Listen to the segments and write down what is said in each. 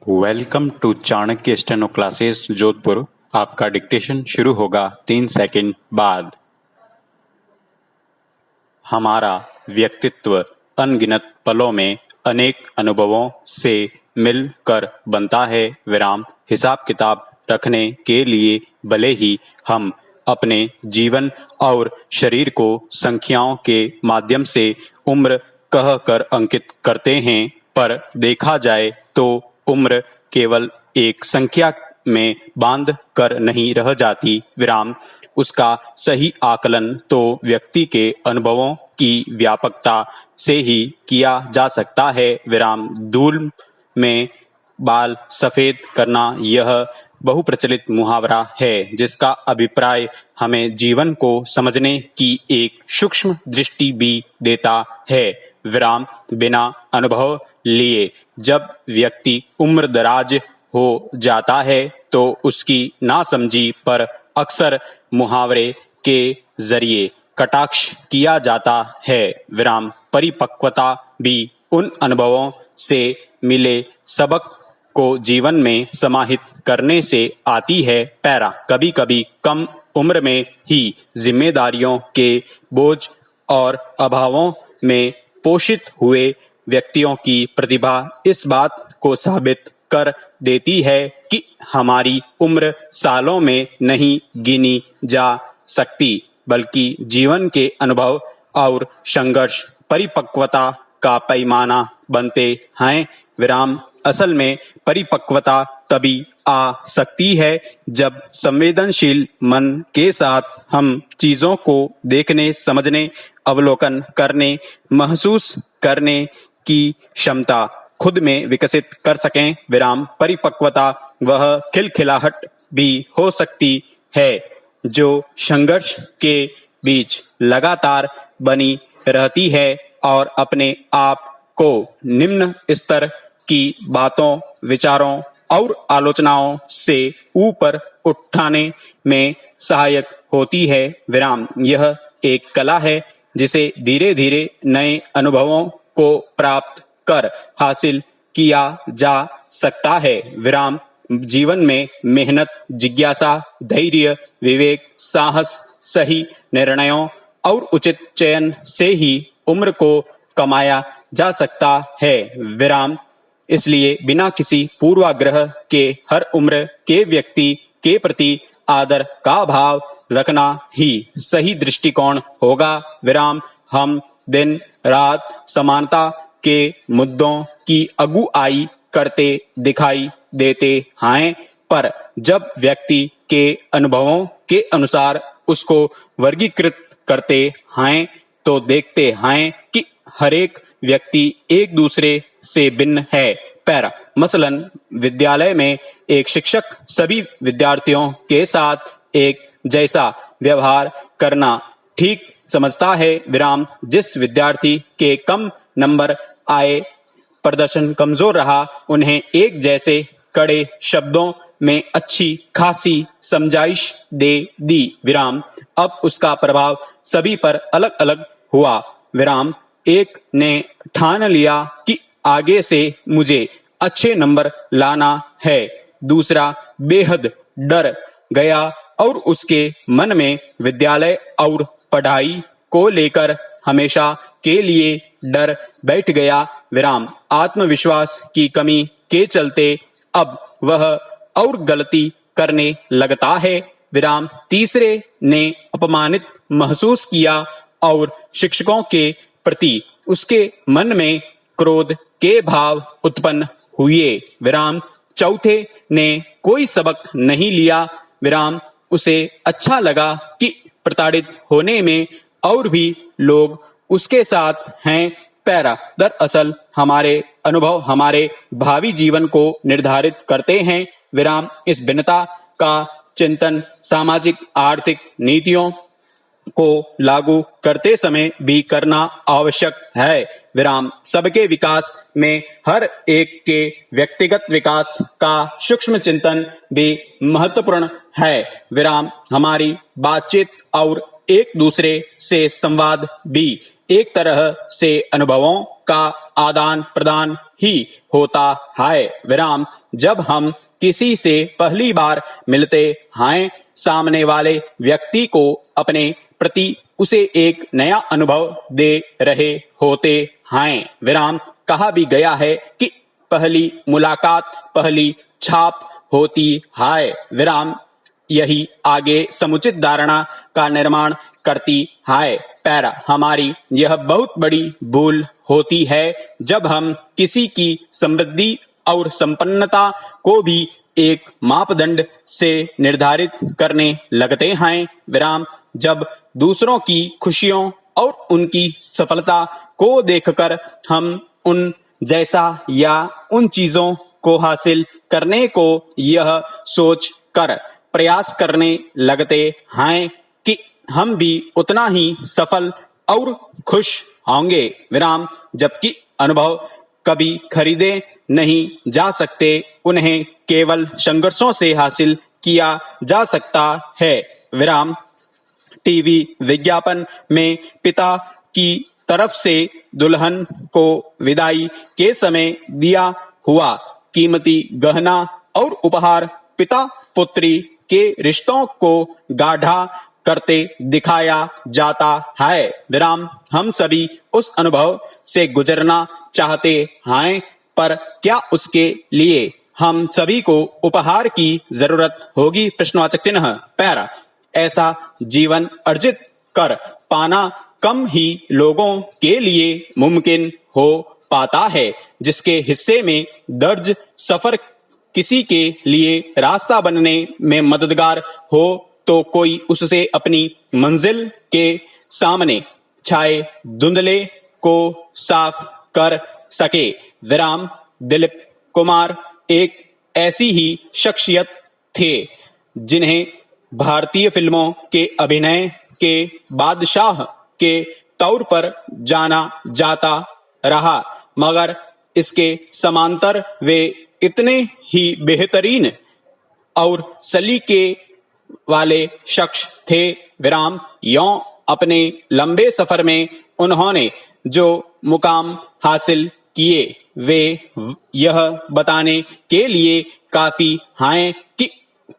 Welcome to Chanakya steno classes Jodhpur. आपका डिक्टेशन शुरू होगा 3 सेकंड बाद। हमारा व्यक्तित्व अनगिनत पलों में अनेक अनुभवों से मिलकर बनता है। हिसाब किताब रखने के लिए भले ही हम अपने जीवन और शरीर को संख्याओं के माध्यम से उम्र कह कर अंकित करते हैं, पर देखा जाए तो उम्र केवल एक संख्या में बांध कर नहीं रह जाती। उसका सही आकलन तो व्यक्ति के अनुभवों की व्यापकता से ही किया जा सकता है। धूल में बाल सफेद करना यह बहुप्रचलित मुहावरा है, जिसका अभिप्राय हमें जीवन को समझने की एक सूक्ष्म दृष्टि भी देता है। बिना अनुभव लिए जब व्यक्ति उम्र दराज हो जाता है तो उसकी नासमझी पर अक्सर मुहावरे के जरिए कटाक्ष किया जाता है। परिपक्वता भी उन अनुभवों से मिले सबक को जीवन में समाहित करने से आती है। कभी कभी कम उम्र में ही जिम्मेदारियों के बोझ और अभावों में पोषित हुए व्यक्तियों की प्रतिभा इस बात को साबित कर देती है कि हमारी उम्र सालों में नहीं गिनी जा सकती, बल्कि जीवन के अनुभव और संघर्ष परिपक्वता का पैमाना बनते हैं। असल में परिपक्वता तभी आ सकती है जब संवेदनशील मन के साथ हम चीजों को देखने, समझने, अवलोकन करने, महसूस करने की क्षमता खुद में विकसित कर सकें। परिपक्वता वह खिलखिलाहट भी हो सकती है जो संघर्ष के बीच लगातार बनी रहती है और अपने आप को निम्न स्तर की बातों, विचारों और आलोचनाओं से ऊपर उठाने में सहायक होती है। यह एक कला है जिसे धीरे धीरे नए अनुभवों को प्राप्त कर हासिल किया जा सकता है। जीवन में मेहनत, जिज्ञासा, धैर्य, विवेक, साहस, सही निर्णयों और उचित चयन से ही उम्र को कमाया जा सकता है। इसलिए बिना किसी पूर्वाग्रह के हर उम्र के व्यक्ति के प्रति आदर का भाव रखना ही सही दृष्टिकोण होगा। हम दिन रात समानता के मुद्दों की अगुवाई करते दिखाई देते हैं, पर जब व्यक्ति के अनुभवों के अनुसार उसको वर्गीकृत करते हैं तो देखते हैं कि हरेक व्यक्ति एक दूसरे से भिन्न है। मसलन विद्यालय में एक शिक्षक सभी विद्यार्थियों के साथ एक जैसा व्यवहार करना ठीक समझता है। जिस विद्यार्थी के कम नंबर आए, प्रदर्शन कमजोर रहा, उन्हें एक जैसे कड़े शब्दों में अच्छी खासी समझाइश दे दी। अब उसका प्रभाव सभी पर अलग अलग हुआ। एक ने ठान लिया कि आगे से मुझे अच्छे नंबर लाना है, दूसरा बेहद डर गया और उसके मन में विद्यालय और पढ़ाई को लेकर हमेशा के लिए डर बैठ गया। आत्मविश्वास की कमी के चलते अब वह और गलती करने लगता है। तीसरे ने अपमानित महसूस किया और शिक्षकों के प्रति उसके मन में क्रोध के भाव उत्पन्न हुए। चौथे ने कोई सबक नहीं लिया। उसे अच्छा लगा कि प्रताड़ित होने में और भी लोग उसके साथ हैं। दरअसल हमारे अनुभव हमारे भावी जीवन को निर्धारित करते हैं। इस भिन्नता का चिंतन सामाजिक आर्थिक नीतियों को लागू करते समय भी करना आवश्यक है। सबके विकास में हर एक के व्यक्तिगत विकास का सूक्ष्म चिंतन भी महत्वपूर्ण है। हमारी बातचीत और एक दूसरे से संवाद भी एक तरह से अनुभवों का आदान प्रदान ही होता है। विराम जब हम किसी से पहली बार मिलते हैं, सामने वाले व्यक्ति को अपने प्रति उसे एक नया अनुभव दे रहे होते हैं। विराम कहा भी गया है कि पहली मुलाकात पहली छाप होती है। विराम यही आगे समुचित धारणा का निर्माण करती है। पैरा हमारी यह बहुत बड़ी भूल होती है जब हम किसी की समृद्धि और संपन्नता को भी एक मापदंड से निर्धारित करने लगते हैं। विराम जब दूसरों की खुशियों और उनकी सफलता को देखकर हम उन जैसा या उन चीजों को हासिल करने को यह सोच कर प्रयास करने लगते हैं कि हम भी उतना ही सफल और खुश होंगे। विराम जबकि अनुभव कभी खरीदे नहीं जा सकते, उन्हें केवल संघर्षों से हासिल किया जा सकता है। विराम टीवी विज्ञापन में पिता की तरफ से दुल्हन को विदाई के समय दिया हुआ कीमती गहना और उपहार पिता पुत्री के रिश्तों को गाढ़ा करते दिखाया जाता है। विराम हम सभी उस अनुभव से गुजरना चाहते हैं, पर क्या उसके लिए हम सभी को उपहार की जरूरत होगी? प्रश्नवाचक चिन्ह। पैरा ऐसा जीवन अर्जित कर पाना कम ही लोगों के लिए मुमकिन हो पाता है, जिसके हिस्से में दर्ज सफर किसी के लिए रास्ता बनने में मददगार हो, तो कोई उससे अपनी मंजिल के सामने छाए धुंधले को साफ कर सके। विराम दिलीप कुमार एक ऐसी ही शख्सियत थे जिन्हें भारतीय फिल्मों के अभिनय के बादशाह के तौर पर जाना जाता रहा, मगर इसके समांतर वे इतने ही बेहतरीन और सलीके वाले शख्स थे। विराम यों अपने लंबे सफर में उन्होंने जो मुकाम हासिल किए, वे यह बताने के लिए काफी हैं कि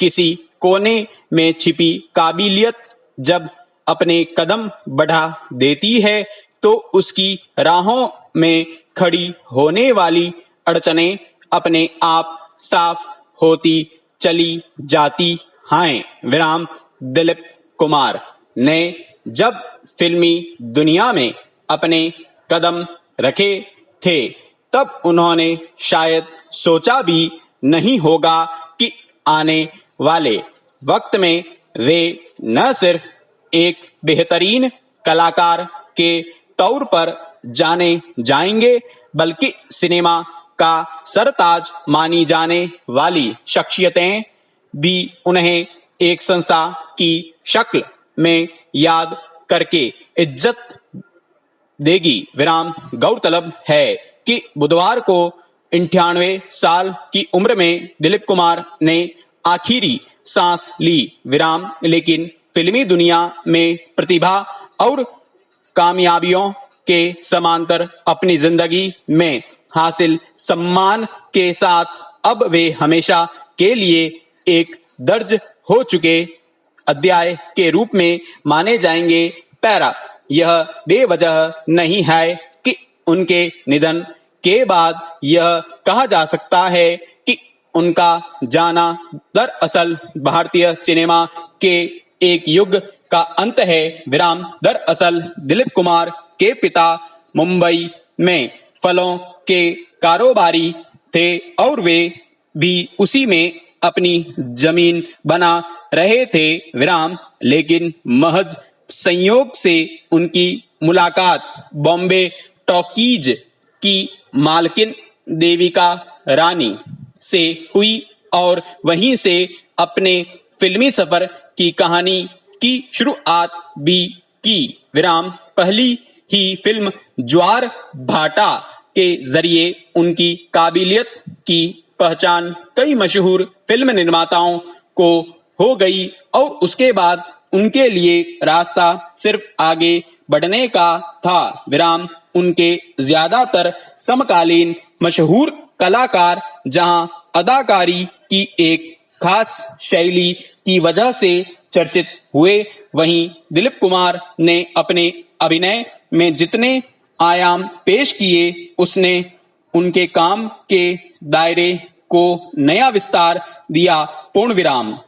किसी कोने में छिपी काबिलियत जब अपने कदम बढ़ा देती है, तो उसकी राहों में खड़ी होने वाली अड़चनें अपने आप साफ होती चली जाती हैं। विराम दिलीप कुमार ने जब फिल्मी दुनिया में अपने कदम रखे थे, तब उन्होंने शायद सोचा भी नहीं होगा कि आने वाले वक्त में वे न सिर्फ एक बेहतरीन कलाकार के तौर पर जाने जाएंगे, बल्कि सिनेमा का सरताज मानी जाने वाली शख्सियतें भी उन्हें एक संस्था की शक्ल में याद करके इज्जत देगी। विराम गौरतलब है कि बुधवार को 98 साल की उम्र में दिलीप कुमार ने आखिरी सांस ली। विराम लेकिन फिल्मी दुनिया में प्रतिभा और कामयाबियों के समांतर अपनी जिंदगी में हासिल सम्मान के साथ अब वे हमेशा के लिए एक दर्ज हो चुके अध्याय के रूप में माने जाएंगे। पैरा यह बेवजह नहीं है कि उनके निधन के बाद यह कहा जा सकता है कि उनका जाना दरअसल भारतीय सिनेमा के एक युग का अंत है। विराम दरअसल दिलीप कुमार के पिता मुंबई में फलों के कारोबारी थे और वे भी उसी में अपनी जमीन बना रहे थे। विराम लेकिन महज संयोग से उनकी मुलाकात बॉम्बे टॉकीज की मालकिन देविका रानी से हुई और वहीं से अपने फिल्मी सफर की कहानी की शुरुआत भी की। विराम पहली ही फिल्म ज्वार भाटा के जरिए उनकी काबिलियत की पहचान कई मशहूर फिल्म निर्माताओं को हो गई और उसके बाद उनके लिए रास्ता सिर्फ आगे बढ़ने का था विराम। उनके ज्यादातर समकालीन मशहूर कलाकार जहां अदाकारी की एक खास शैली की वजह से चर्चित हुए, वहीं दिलीप कुमार ने अपने अभिनय में जितने आयाम पेश किए, उसने उनके काम के दायरे को नया विस्तार दिया। पूर्ण विराम।